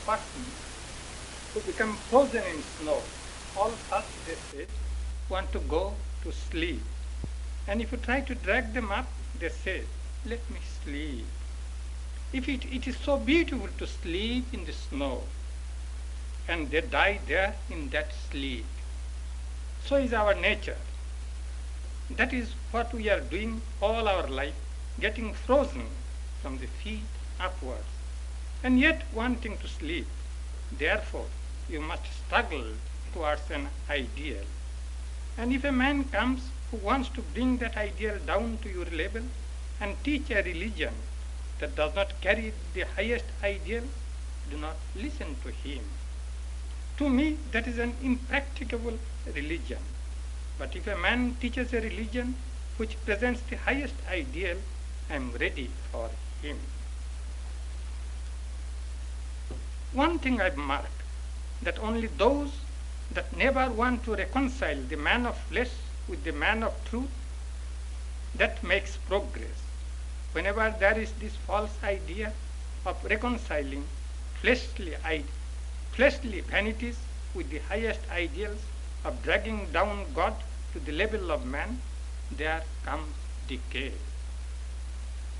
person who become frozen in snow. All such, they say, want to go to sleep. And if you try to drag them up, they say, let me sleep. It is so beautiful to sleep in the snow, and they die there in that sleep. So is our nature. That is what we are doing all our life, getting frozen from the feet upwards, and yet wanting to sleep. Therefore, you must struggle towards an ideal. And if a man comes who wants to bring that ideal down to your level and teach a religion that does not carry the highest ideal, do not listen to him. To me, that is an impracticable religion. But if a man teaches a religion which presents the highest ideal, I am ready for him. One thing I've marked, that only those that never want to reconcile the man of flesh with the man of truth, that makes progress. Whenever there is this false idea of reconciling fleshly vanities with the highest ideals, of dragging down God to the level of man, there comes decay.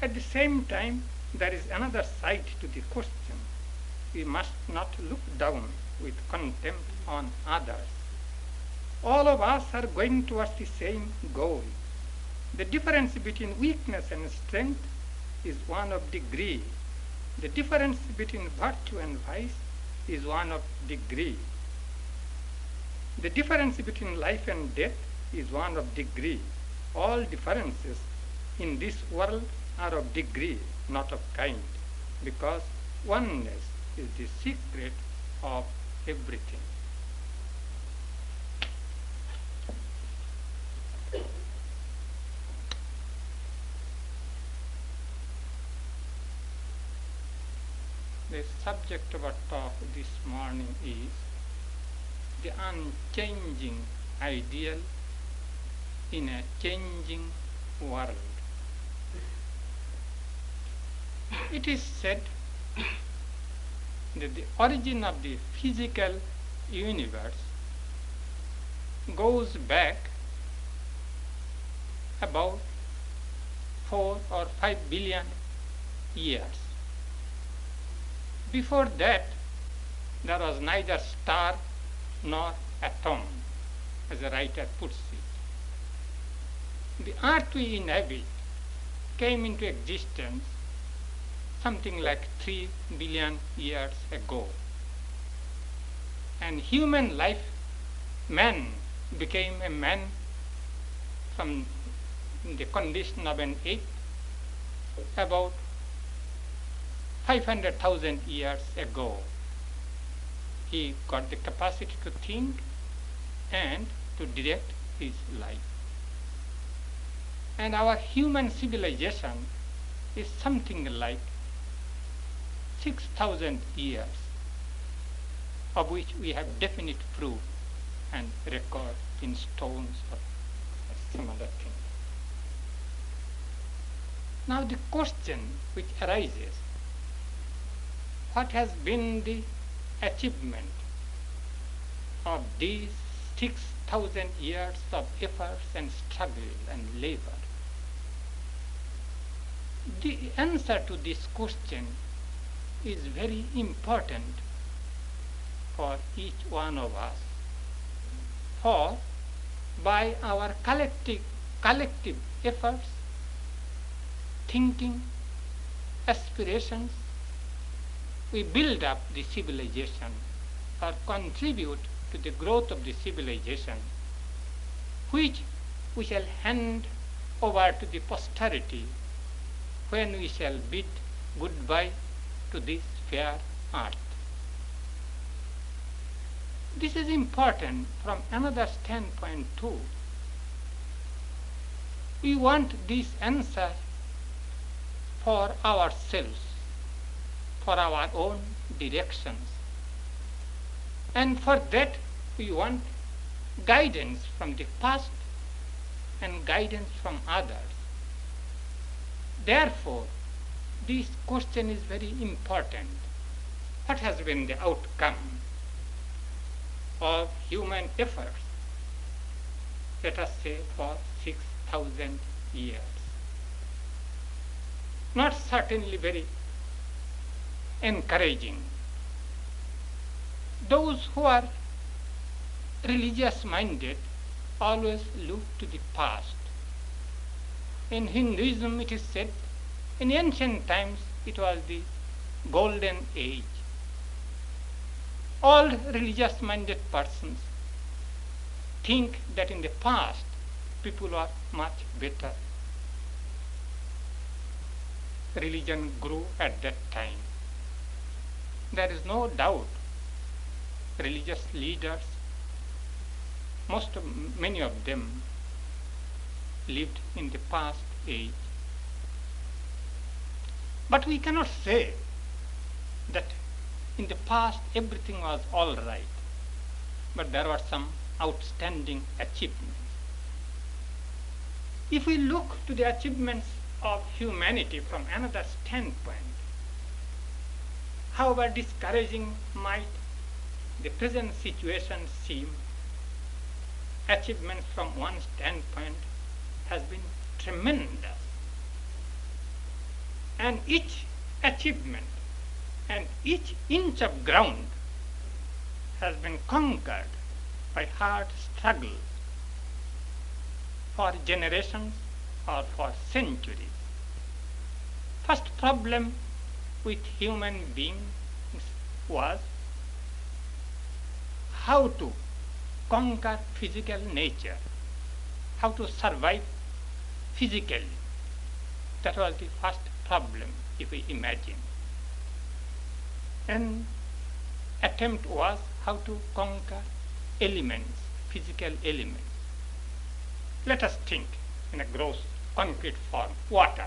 At the same time, there is another side to the question. We must not look down with contempt on others. All of us are going towards the same goal. The difference between weakness and strength is one of degree. The difference between virtue and vice is one of degree. The difference between life and death is one of degree. All differences in this world are of degree, not of kind, because oneness is the secret of everything. The subject of our talk this morning is the unchanging ideal in a changing world. It is said that the origin of the physical universe goes back about 4 or 5 billion years. Before that, there was neither star nor atom, as a writer puts it. The earth we inhabit came into existence something like 3 billion years ago. And human life, man became a man from the condition of an ape about 500,000 years ago. He got the capacity to think and to direct his life. And our human civilization is something like 6,000 years, of which we have definite proof and record in stones or some other thing. Now the question which arises, what has been the achievement of these 6,000 years of efforts and struggle and labor? The answer to this question is very important for each one of us. For by our collective efforts, thinking, aspirations, we build up the civilization or contribute to the growth of the civilization, which we shall hand over to the posterity when we shall bid goodbye to this fair earth. This is important from another standpoint too. We want this answer for ourselves, for our own directions. And for that we want guidance from the past and guidance from others. Therefore, this question is very important. what has been the outcome of human efforts, let us say for 6,000 years. Not certainly very encouraging. Those who are religious minded always look to the past. In Hinduism it is said, in ancient times it was the golden age. All religious minded persons think that in the past people were much better. Religion grew at that time. There is no doubt religious leaders, many of them lived in the past age. But we cannot say that in the past everything was all right, but there were some outstanding achievements. If we look to the achievements of humanity from another standpoint, however discouraging might the present situation seem, achievements from one standpoint has been tremendous. And each achievement and each inch of ground has been conquered by hard struggle for generations or for centuries. First problem with human beings was how to conquer physical nature, how to survive physically. That was the first problem, if we imagine. An attempt was how to conquer elements, physical elements. Let us think in a gross, concrete form, water.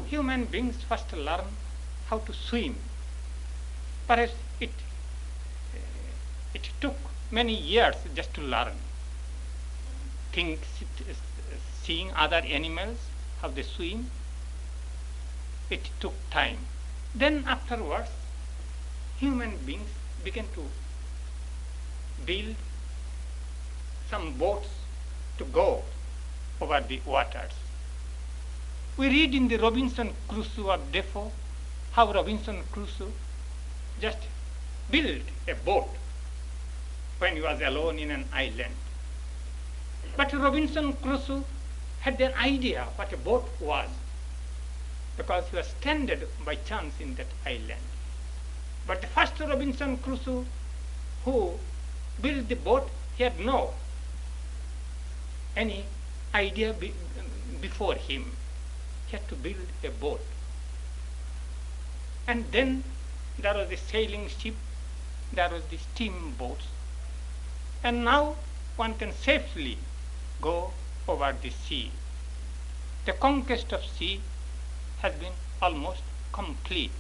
Human beings first learn how to swim. Perhaps it took many years just to learn. Seeing other animals, how they swim, it took time. Then afterwards, human beings began to build some boats to go over the waters. We read in the Robinson Crusoe of Defoe how Robinson Crusoe just built a boat when he was alone in an island. But Robinson Crusoe had an idea what a boat was, because he was stranded by chance in that island. But the first Robinson Crusoe who built the boat, he had no any idea before him. He had to build a boat. And then there was the sailing ship, there was the steamboats. And now one can safely go over the sea. The conquest of sea has been almost complete,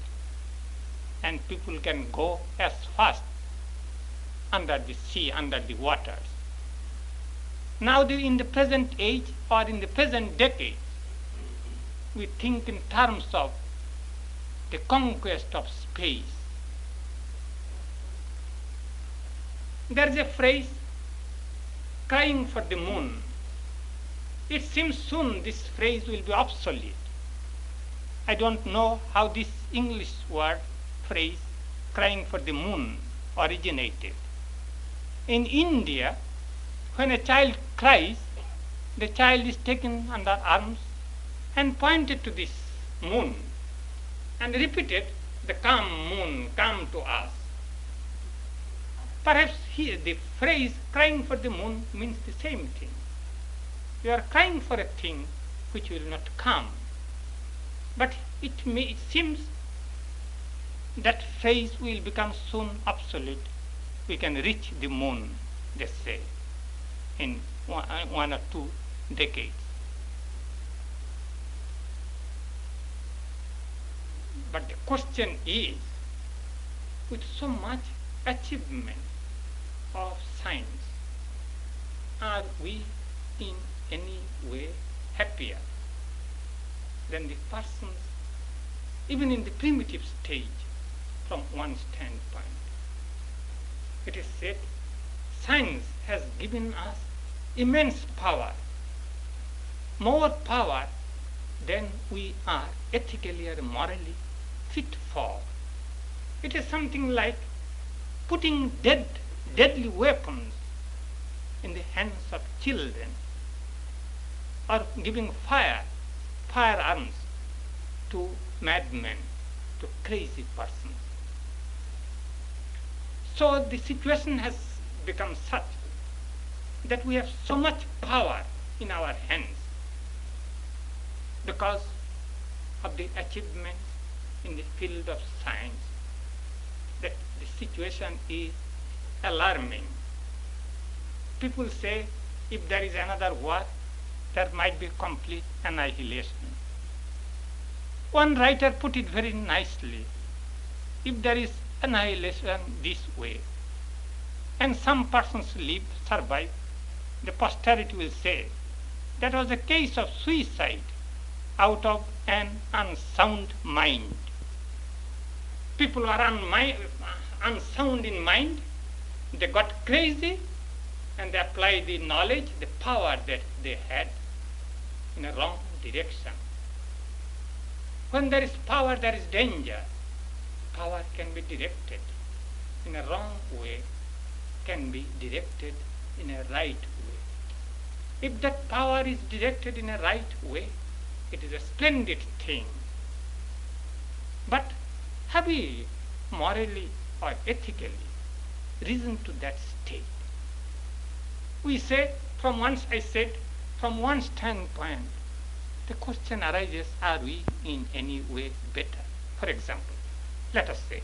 and people can go as fast under the sea, under the waters. Now in the present age or in the present decade, we think in terms of the conquest of space. There is a phrase, crying for the moon. It seems soon this phrase will be obsolete. I don't know how this English word, phrase, crying for the moon, originated. In India, when a child cries, the child is taken under arms and pointed to this moon and repeated, "The come moon, come to us." Perhaps here the phrase crying for the moon means the same thing. You are crying for a thing which will not come. But it seems that phrase will become soon obsolete. We can reach the moon, they say, in 1 or 2 decades. But the question is, with so much achievement of science, are we in any way happier than the persons even in the primitive stage, from one standpoint. It is said science has given us immense power, more power than we are ethically or morally fit for. It is something like putting deadly weapons in the hands of children, or giving firearms to madmen, to crazy persons. So the situation has become such that we have so much power in our hands because of the achievements in the field of science, that the situation is alarming. People say if there is another war, there might be complete annihilation. One writer put it very nicely. If there is annihilation this way, and some persons survive, the posterity will say that was a case of suicide out of an unsound mind. People are unsound in mind, they got crazy, and they applied the knowledge, the power that they had in a wrong direction. When there is power, there is danger. Power can be directed in a wrong way, can be directed in a right way. If that power is directed in a right way, it is a splendid thing. But have we morally or ethically risen to that state? We say, from one standpoint, the question arises, are we in any way better? For example, let us say,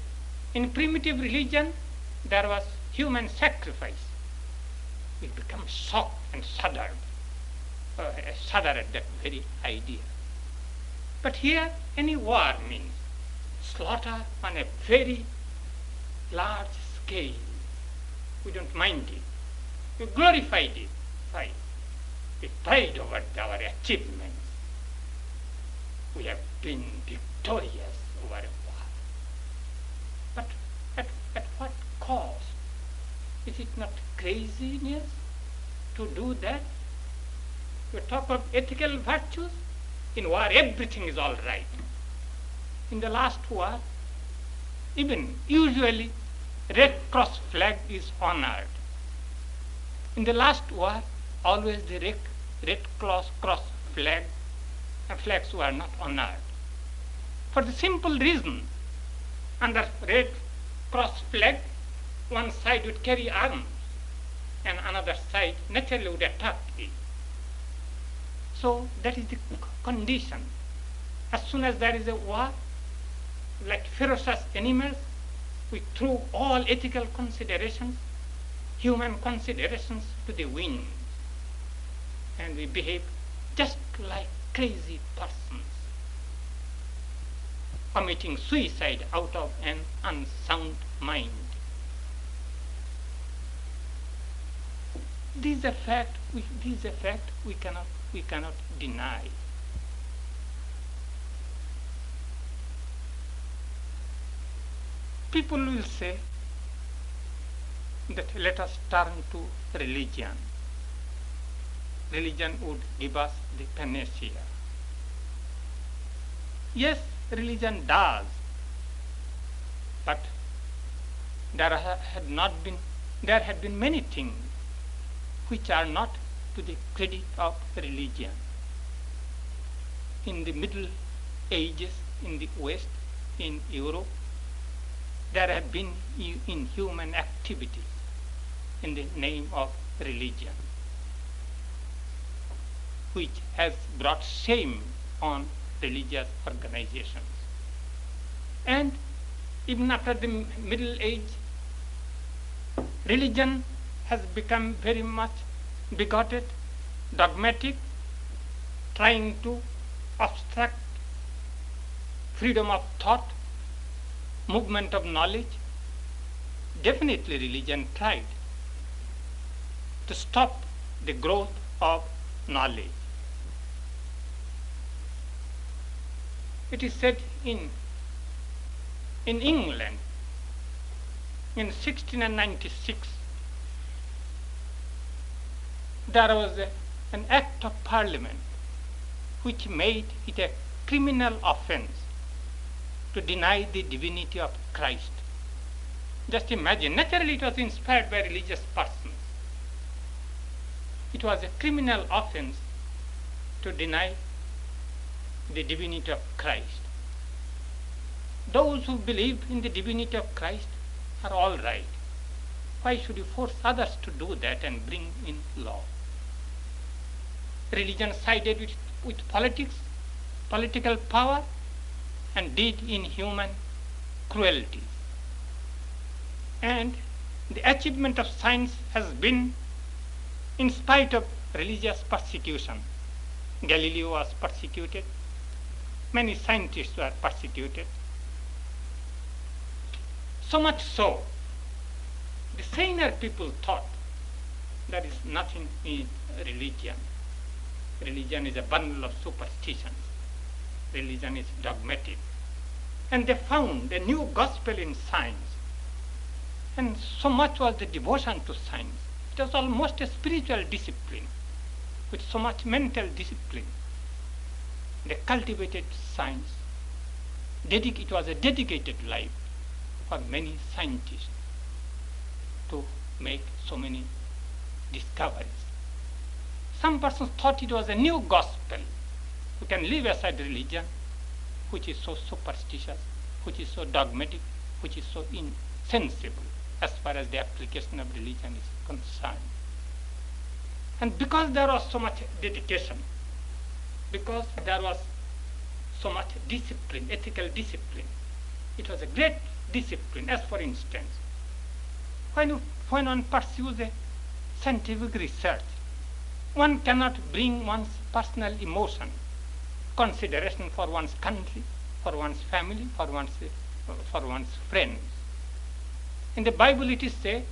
in primitive religion, there was human sacrifice. We become shocked and shudder at that very idea. But here, any war means slaughter on a very large scale. We don't mind it. We glorified it. Right? We pride over our achievements. We have been victorious over a war. But at what cost? Is it not craziness to do that? You talk of ethical virtues. In war, everything is all right. In the last war, even usually, Red Cross flag is honored. In the last war, always the Red Cross flags were not honored. For the simple reason, under Red Cross flag, one side would carry arms and another side naturally would attack it. So that is the condition. As soon as there is a war, like ferocious animals, we throw all ethical considerations, human considerations to the wind, and we behave just like crazy persons, committing suicide out of an unsound mind. This is a fact we cannot deny. People will say that let us turn to religion. Religion would give us the panacea. Yes, religion does, but there had been many things which are not to the credit of religion. In the Middle Ages, in the West, in Europe, there have been inhuman activities in the name of religion, which has brought shame on religious organizations. And even after the Middle Age, religion has become very much bigoted, dogmatic, trying to obstruct freedom of thought, movement of knowledge. Definitely religion tried to stop the growth of knowledge. It is said in In England, in 1696, there was an act of parliament which made it a criminal offense to deny the divinity of Christ. Just imagine, naturally it was inspired by religious persons. It was a criminal offense to deny the divinity of Christ. Those who believe in the divinity of Christ are all right. Why should you force others to do that and bring in law? Religion sided with politics, political power, and did inhuman cruelty. And the achievement of science has been in spite of religious persecution. Galileo was persecuted. Many scientists were persecuted. So much so, the saner people thought there is nothing in religion. Religion is a bundle of superstitions. Religion is dogmatic. And they found a new gospel in science. And so much was the devotion to science. It was almost a spiritual discipline, with so much mental discipline. They cultivated science. It was a dedicated life for many scientists to make so many discoveries. Some persons thought it was a new gospel. We can leave aside religion, which is so superstitious, which is so dogmatic, which is so insensible as far as the application of religion is concerned. And because there was so much dedication, because there was so much discipline, ethical discipline, it was a great discipline. As for instance, when one pursues a scientific research, one cannot bring one's personal emotion, consideration for one's country, for one's family, for one's friends. In the Bible it is said,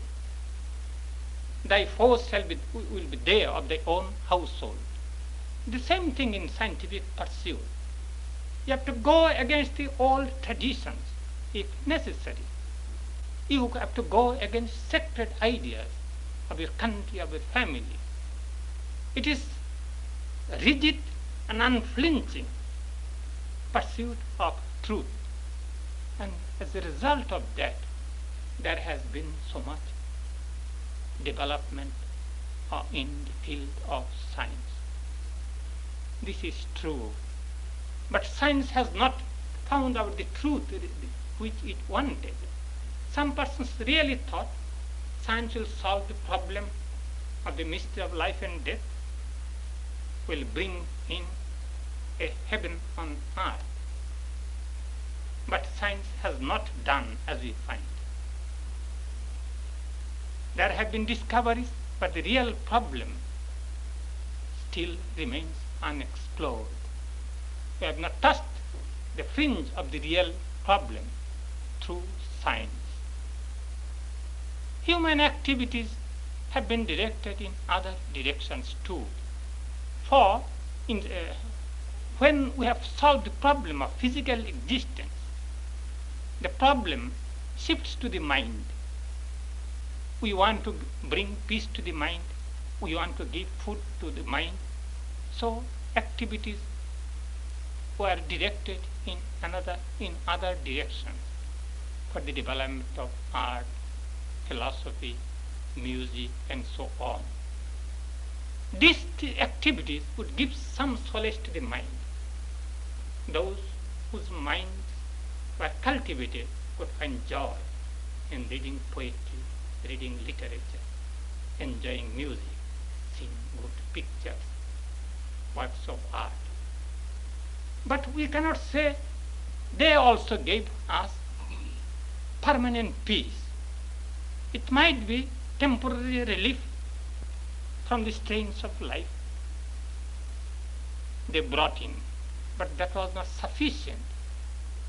thy foes will be they of thy own household. The same thing in scientific pursuit. You have to go against the old traditions if necessary. You have to go against sacred ideas of your country, of your family. It is rigid and unflinching pursuit of truth. And as a result of that, there has been so much development in the field of science. This is true. But science has not found out the truth which it wanted. Some persons really thought science will solve the problem of the mystery of life and death, will bring in a heaven on earth. But science has not done as we find. There have been discoveries, but the real problem still remains unexplored. We have not touched the fringe of the real problem through science. Human activities have been directed in other directions too. For when we have solved the problem of physical existence, the problem shifts to the mind. We want to bring peace to the mind. We want to give food to the mind. So activities were directed in other directions for the development of art, philosophy, music, and so on. These activities would give some solace to the mind. Those whose minds were cultivated could find joy in reading poetry, reading literature, enjoying music, seeing good pictures, works of art. But we cannot say they also gave us permanent peace. It might be temporary relief from the strains of life they brought in, but that was not sufficient.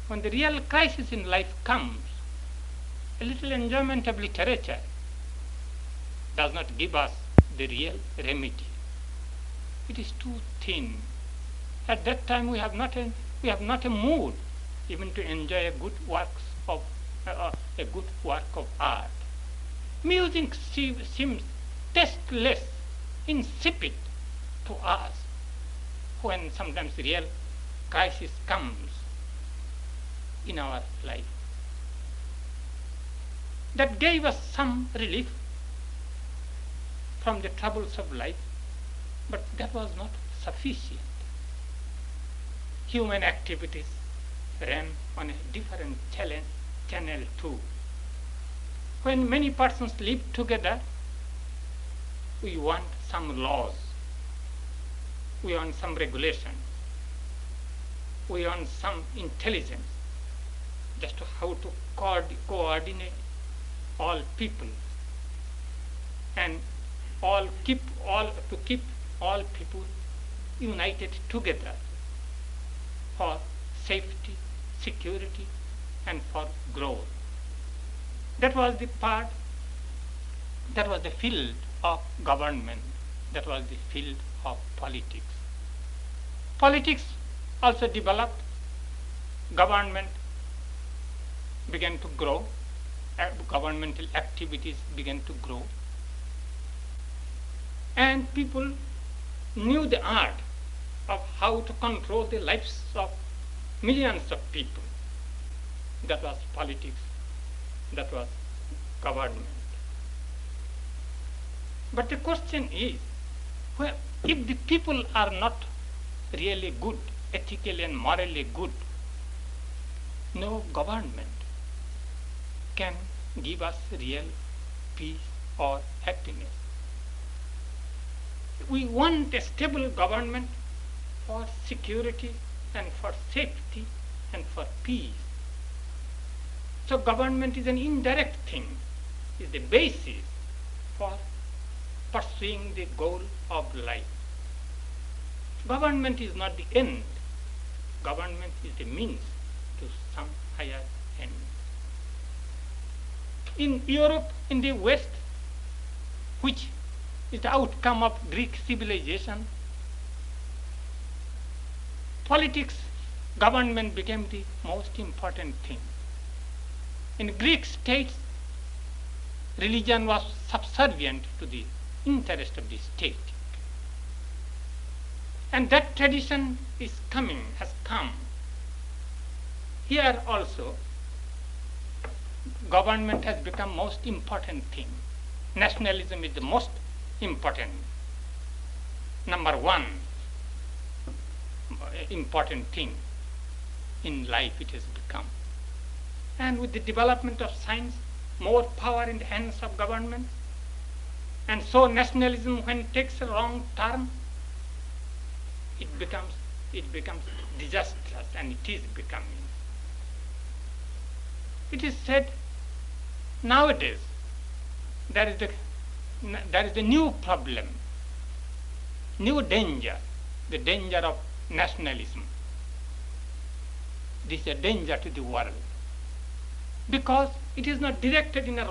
When the real crisis in life comes, a little enjoyment of literature does not give us the real remedy. It is too thin. At that time we have not a mood even to enjoy good works of a good work of art. Music seems tasteless, insipid to us when sometimes real crisis comes in our life. That gave us some relief from the troubles of life, but that was not sufficient. Human activities ran on a different channel too. When many persons live together, we want some laws, we want some regulation, we want some intelligence just how to coordinate all people and keep all people united together for safety, security, and for growth. That was the field of government, that was the field of politics. Politics also developed, government began to grow, governmental activities began to grow, and people knew the art of how to control the lives of millions of people. That was politics, that was government. But the question is, well, if the people are not really good, ethically and morally good, no government can give us real peace or happiness. We want a stable government for security and for safety and for peace. So government is an indirect thing, is the basis for pursuing the goal of life. Government is not the end. Government is the means to some higher end. In Europe, in the West, which is the outcome of Greek civilization, politics, government became the most important thing. In Greek states, religion was subservient to the interest of the state. And that tradition has come. Here also, government has become most important thing. Nationalism is the most important, number one important thing in life it has become. And with the development of science, more power in the hands of government, and so nationalism, when it takes a wrong turn, it becomes disastrous, and it is becoming. It is said nowadays there is a new problem, new danger, the danger of nationalism. This is a danger to the world, because it is not directed in a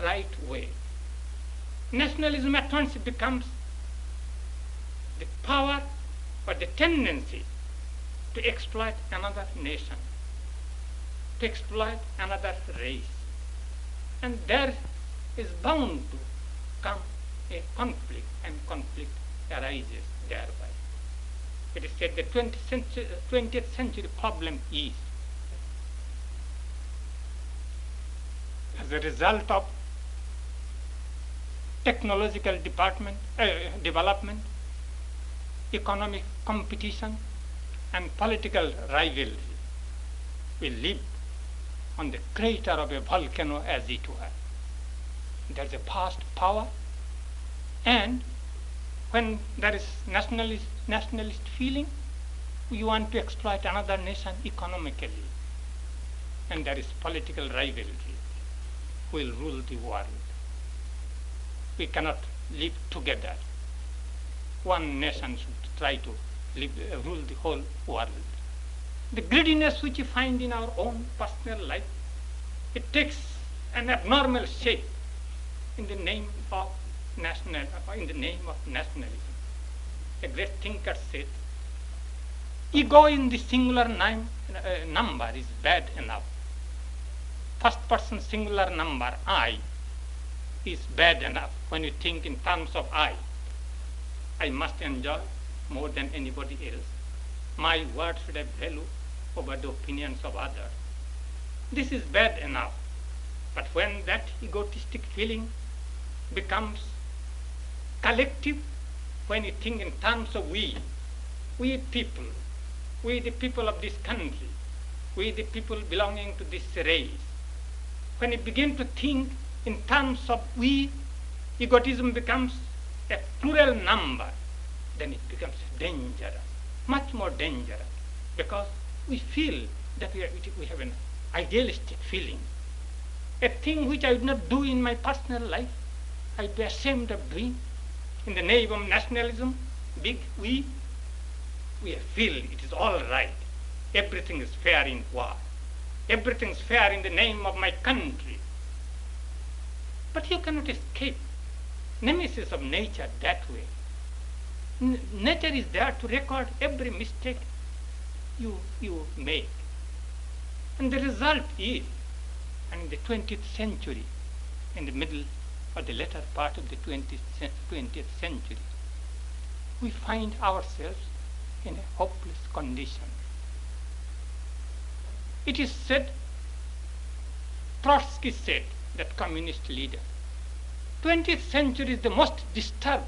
right way. Nationalism at once becomes the power or the tendency to exploit another nation, to exploit another race. And there is bound to come a conflict, and conflict arises thereby. It is said the 20th century problem is, as a result of technological development, economic competition, and political rivalry, we live on the crater of a volcano, as it were. There is a vast power, and when there is nationalist feeling, we want to exploit another nation economically, and there is political rivalry, who will rule the world. We cannot live together. One nation should try to rule the whole world. The greediness which you find in our own personal life, it takes an abnormal shape in the name of nationalism. A great thinker said, Ego in the singular number is bad enough. First person singular number, I, is bad enough when you think in terms of I. I must enjoy more than anybody else. My words should have value over the opinions of others. This is bad enough. But when that egotistic feeling becomes collective, when you think in terms of we people, we the people of this country, we the people belonging to this race, when you begin to think in terms of we, egotism becomes a plural number, then it becomes dangerous, much more dangerous, because we feel that we have an idealistic feeling. A thing which I would not do in my personal life, I'd be ashamed of doing. In the name of nationalism, big we feel it is all right. Everything is fair in war. Everything is fair in the name of my country. But you cannot escape nemesis of nature that way. Nature is there to record every mistake you make. And the result is, and in the 20th century, in the middle or the latter part of the 20th century, we find ourselves in a hopeless condition. It is said, Trotsky said, that communist leader, 20th century is the most disturbed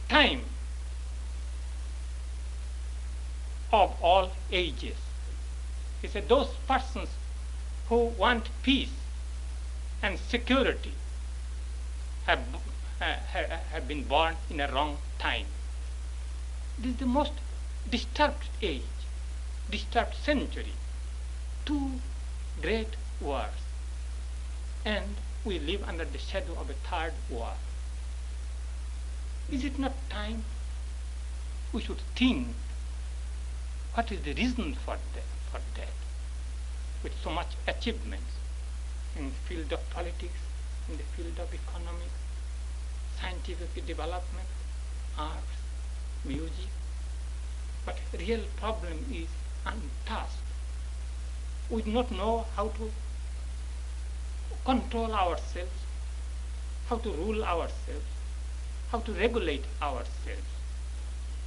time of all ages. He said those persons who want peace and security have been born in a wrong time. This is the most disturbed age, disturbed century. Two great wars, and we live under the shadow of a third war. Is it not time we should think what is the reason for that? With so much achievements in the field of politics, in the field of economics, scientific development, arts, music, but real problem is untouched. We do not know how to control ourselves, how to rule ourselves, how to regulate ourselves.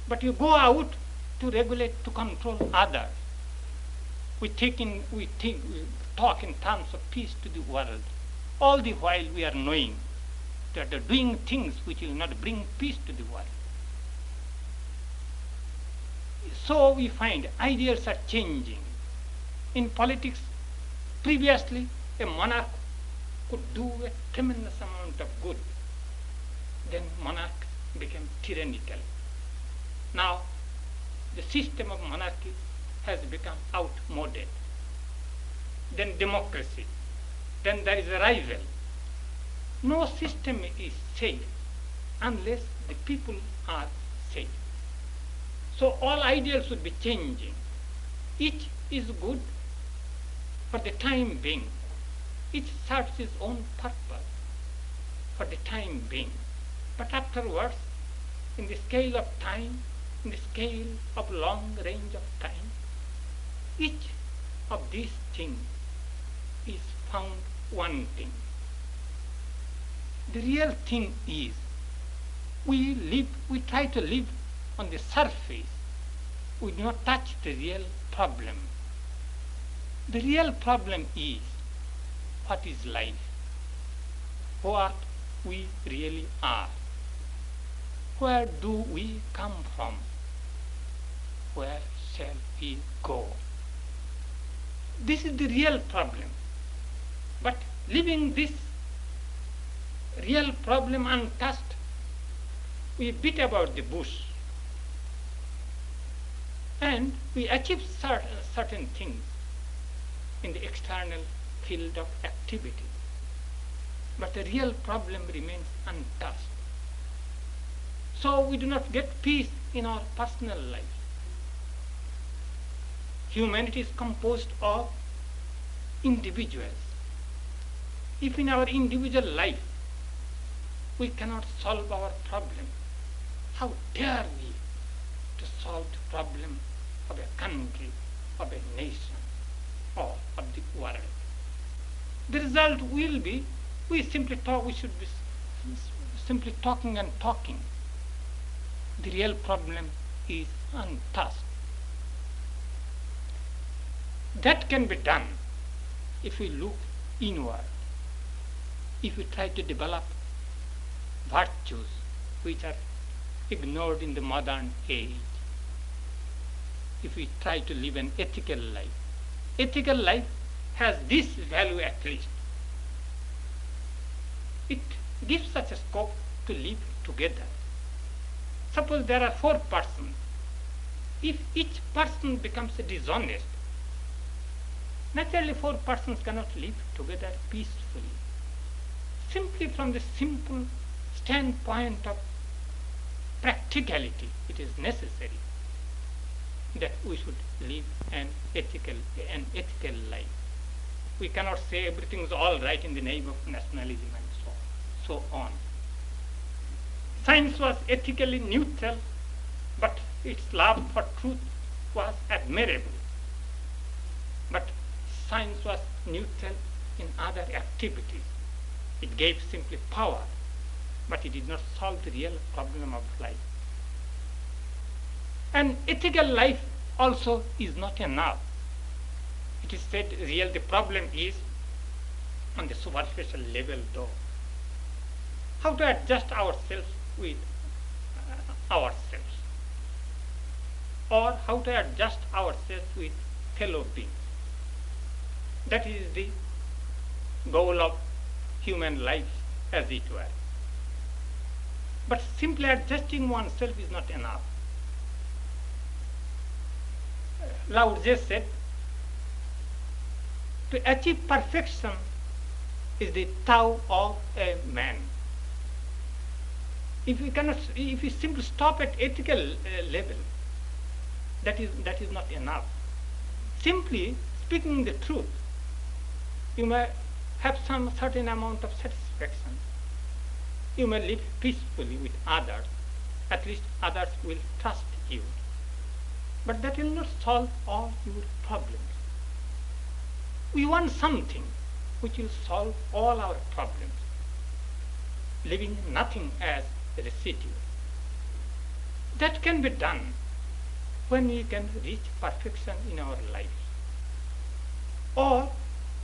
But you go out to regulate, to control others. We talk in terms of peace to the world. All the while we are knowing that they are doing things which will not bring peace to the world. So we find ideals are changing. In politics, previously a monarch could do a tremendous amount of good. Then monarch became tyrannical. Now the system of monarchy has become outmoded. Then democracy. Then there is a rival. No system is safe unless the people are safe. So all ideals should be changing. Each is good for the time being. Each serves its own purpose for the time being. But afterwards, in the scale of time, in the scale of long range of time, each of these things is found wanting. The real thing is we try to live on the surface. We do not touch the real problem. The real problem is what is life, what we really are. Where do we come from? Where shall we go? This is the real problem. But leaving this real problem untouched, we beat about the bush and we achieve certain things in the external field of activity. But the real problem remains untouched. So we do not get peace in our personal life. Humanity is composed of individuals. If in our individual life we cannot solve our problem, how dare we to solve the problem of a country, of a nation, or of the world. The result will be we should be simply talking and talking. The real problem is untouched. That can be done if we look inward, if we try to develop virtues which are ignored in the modern age, if we try to live an ethical life. Ethical life has this value at least. It gives such a scope to live together. Suppose there are 4 persons. If each person becomes dishonest, naturally 4 persons cannot live together peacefully. Simply from the simple standpoint of practicality, it is necessary that we should live an ethical life. We cannot say everything is all right in the name of nationalism and so on. Science was ethically neutral, but its love for truth was admirable. But science was neutral in other activities. It gave simply power, but it did not solve the real problem of life. And ethical life also is not enough. It is said the problem is on the superficial level though. How to adjust ourselves with ourselves, or how to adjust ourselves with fellow beings. That is the goal of human life, as it were. But simply adjusting oneself is not enough. Lao Tzu said, to achieve perfection is the Tao of a man. If we simply stop at ethical level, that is not enough. Simply speaking the truth, you may have some certain amount of satisfaction. You may live peacefully with others. At least others will trust you. But that will not solve all your problems. We want something which will solve all our problems, leaving nothing as a residue. That can be done when we can reach perfection in our lives, or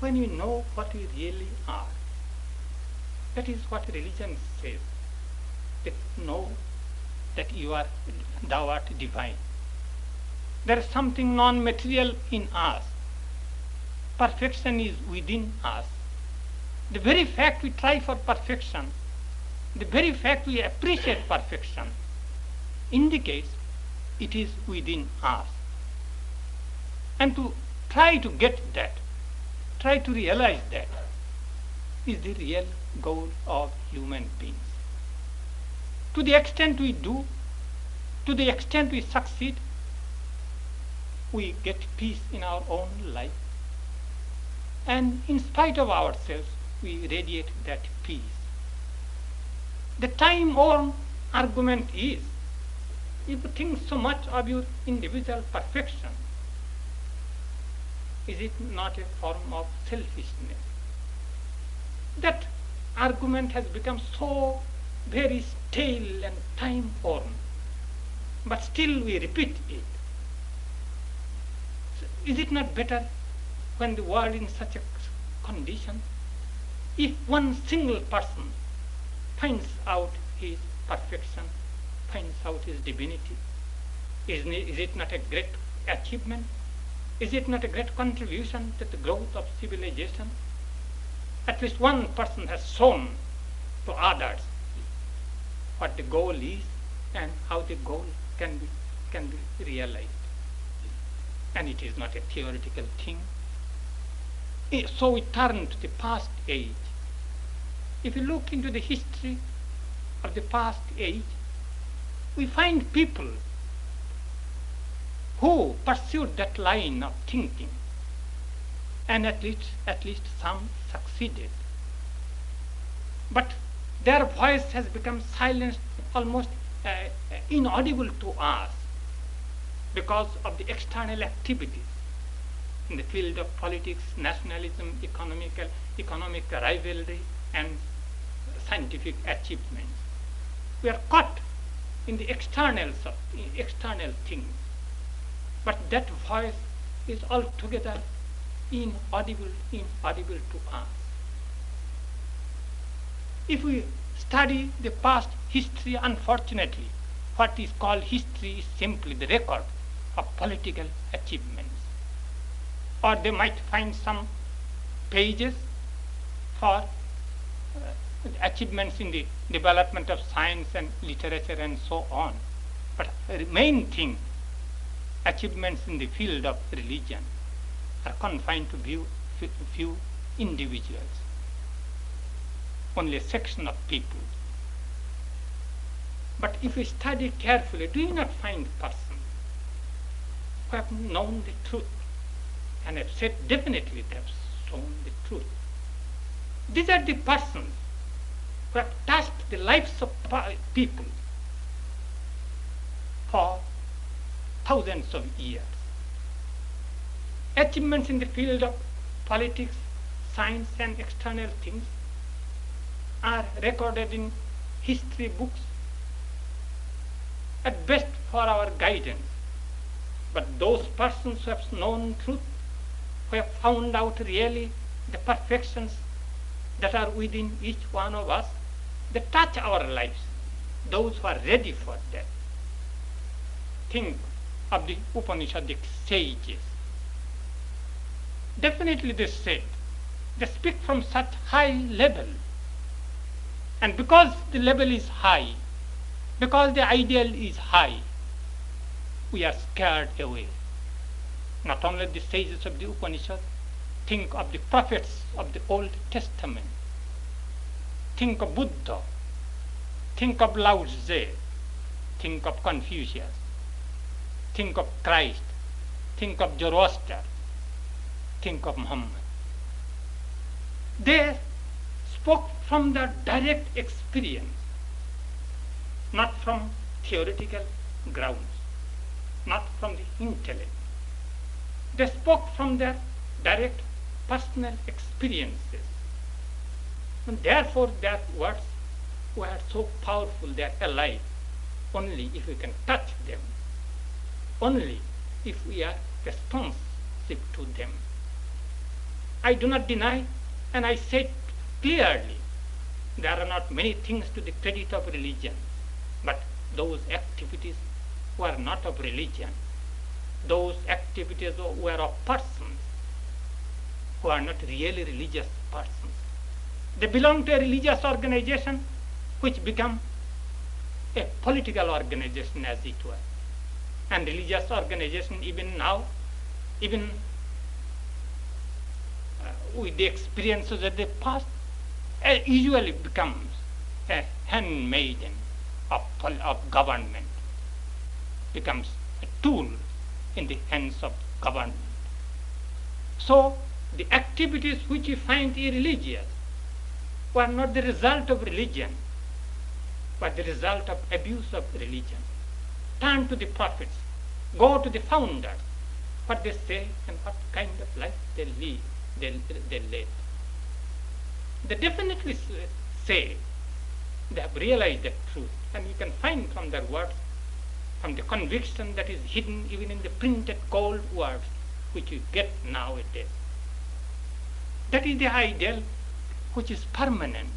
when we know what we really are. That is what religion says, that know that thou art divine. There is something non-material in us. Perfection is within us. The very fact we try for perfection, the very fact we appreciate perfection, indicates it is within us. And to try to get that, try to realize that, is the real goal of human beings. To the extent we do, to the extent we succeed, we get peace in our own life. And in spite of ourselves, we radiate that peace. The time-worn argument is, if you think so much of your individual perfection, is it not a form of selfishness? That argument has become so very stale and time-worn, but still we repeat it. So is it not better when the world in such a condition, if one single person finds out his perfection, finds out his divinity, is it not a great achievement? Is it not a great contribution to the growth of civilization? At least one person has shown to others what the goal is and how the goal can be realized. And it is not a theoretical thing. So we turn to the past age. If you look into the history of the past age, we find people who pursued that line of thinking, and at least some succeeded. But their voice has become silenced, almost inaudible to us. because of the external activities in the field of politics, nationalism, economic rivalry, and scientific achievements. We are caught in the external things, but that voice is altogether inaudible to us. If we study the past history, unfortunately, what is called history is simply the record of political achievements. Or they might find some pages for achievements in the development of science and literature and so on. But the main thing, achievements in the field of religion, are confined to few individuals, only a section of people. But if we study carefully, do you not find persons who have known the truth and have said definitely they have shown the truth? These are the persons who have touched the lives of people for thousands of years. Achievements in the field of politics, science, and external things are recorded in history books, at best for our guidance. But those persons who have known truth, who have found out really the perfections that are within each one of us, they touch our lives, those who are ready for that. Think of the Upanishadic sages. Definitely they said, they speak from such high level. And because the level is high, because the ideal is high, we are scared away. Not only the sages of the Upanishad, think of the prophets of the Old Testament. Think of Buddha, think of Lao Tzu, think of Confucius, think of Christ, think of Zoroaster, think of Muhammad. They spoke from the direct experience, not from theoretical grounds, not from the intellect. They spoke from their direct personal experiences. And therefore their words were so powerful, they are alive only if we can touch them, only if we are responsive to them. I do not deny, and I said clearly, there are not many things to the credit of religion, but those activities were not of religion. Those activities were of persons who are not really religious persons. They belong to a religious organization which become a political organization, as it were. And religious organization even now, even with the experiences of the past, usually becomes a handmaiden of government, becomes a tool in the hands of government. So the activities which we find irreligious were not the result of religion, but the result of abuse of religion. Turn to the prophets, go to the founders, what they say and what kind of life they live. They led. They definitely say they have realized the truth, and you can find from their words, from the conviction that is hidden even in the printed gold words which you get nowadays. That is the ideal which is permanent.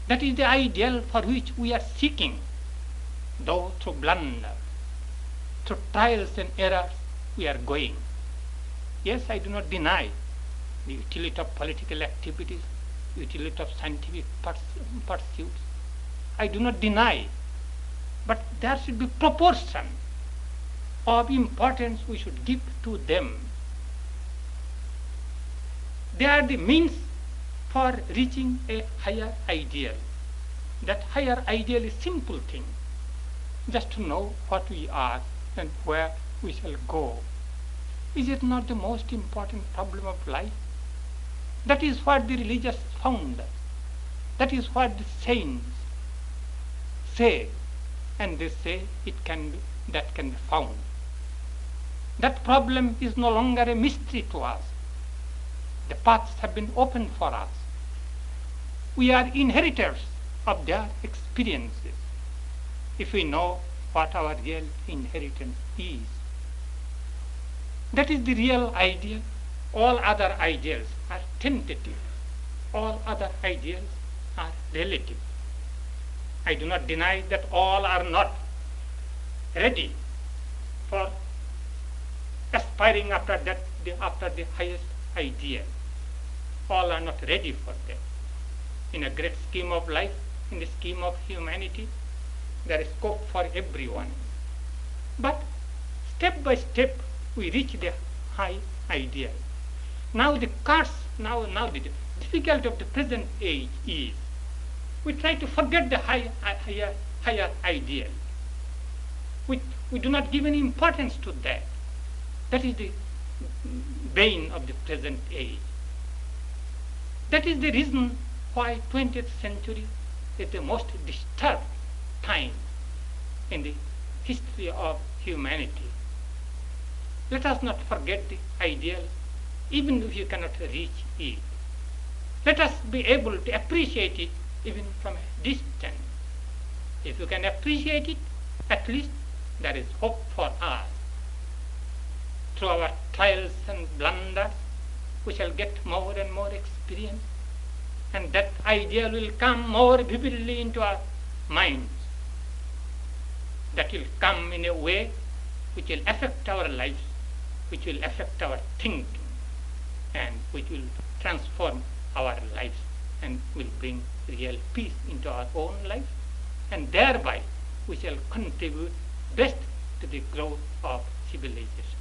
That is the ideal for which we are seeking, though through blunder, through trials and errors we are going. Yes, I do not deny the utility of political activities, utility of scientific pursuits. I do not deny, but there should be proportion of importance we should give to them. They are the means for reaching a higher ideal. That higher ideal is simple thing, just to know what we are and where we shall go. Is it not the most important problem of life? That is what the religious found. That is what the saints say, and they say that can be found. That problem is no longer a mystery to us. The paths have been opened for us. We are inheritors of their experiences if we know what our real inheritance is. That is the real ideal. All other ideals are tentative. All other ideals are relative. I do not deny that all are not ready for aspiring after the highest ideal. All are not ready for that. In a great scheme of life, in the scheme of humanity, there is scope for everyone. But step by step, we reach the high ideal. Now the the difficulty of the present age is we try to forget the higher ideal. We do not give any importance to that. That is the bane of the present age. That is the reason why 20th century is the most disturbed time in the history of humanity. Let us not forget the ideal, even if you cannot reach it. Let us be able to appreciate it even from a distance. If you can appreciate it, at least there is hope for us. Through our trials and blunders, we shall get more and more experience, and that ideal will come more vividly into our minds. That will come in a way which will affect our lives, which will affect our thinking, and which will transform our lives and will bring real peace into our own life, and thereby we shall contribute best to the growth of civilization.